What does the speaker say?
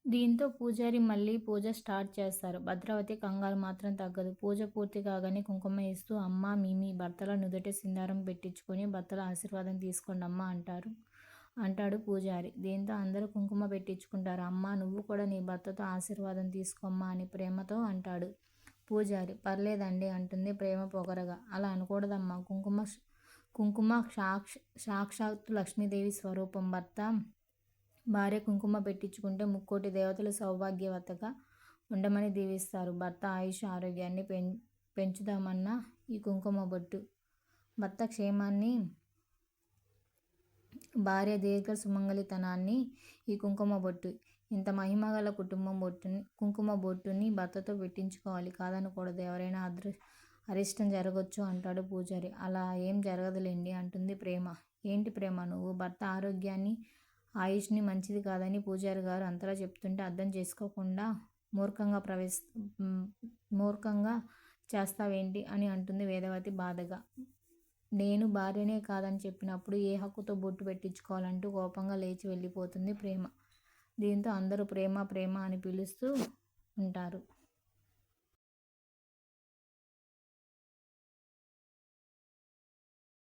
దీంతో పూజారి మళ్ళీ పూజ స్టార్ట్ చేస్తారు. భద్రావతి కంగారు మాత్రం తగ్గదు. పూజ పూర్తి కాగానే కుంకుమ ఇస్తూ అమ్మా మీ భర్తల నుదుట సింధూరం పెట్టించుకొని భర్తల ఆశీర్వాదం తీసుకోండమ్మా అంటాడు పూజారి. దీంతో అందరూ కుంకుమ పెట్టించుకుంటారు. అమ్మా నువ్వు కూడా నీ భర్తతో ఆశీర్వాదం తీసుకోమ్మా అని ప్రేమతో అంటాడు పూజారి. పర్లేదండి అంటుంది ప్రేమ పొగరగా. అలా అనకూడదమ్మా. కుంకుమ సాక్షాత్తు లక్ష్మీదేవి స్వరూపం. భార్య కుంకుమ పెట్టించుకుంటే ముక్కోటి దేవతలు సౌభాగ్యవతగా ఉండమని దీవిస్తారు. భర్త ఆయుష్ ఆరోగ్యాన్ని పెంచుదామన్న ఈ కుంకుమ బొట్టు, భర్త క్షేమాన్ని, భార్య దీర్ఘ సుమంగళితనాన్ని ఈ కుంకుమ బొట్టు. ఇంత మహిమగల కుంకుమ బొట్టుని భర్తతో పెట్టించుకోవాలి, కాదనకూడదు. ఎవరైనా అరిష్టం జరగొచ్చు అంటాడు పూజారి. అలా ఏం జరగదులేండి అంటుంది ప్రేమ. ఏంటి ప్రేమ నువ్వు? భర్త ఆరోగ్యాన్ని ఆయుష్ని మంచిది కాదని పూజారి గారు అంతలా చెప్తుంటే అర్థం చేసుకోకుండా మూర్ఖంగా చేస్తావేంటి అని అంటుంది వేదవతి బాధగా. నేను భార్యనే కాదని చెప్పినప్పుడు ఏ హక్కుతో బొట్టు పెట్టించుకోవాలంటూ కోపంగా లేచి వెళ్ళిపోతుంది ప్రేమ. దీంతో అందరూ ప్రేమ ప్రేమ అని పిలుస్తూ ఉంటారు.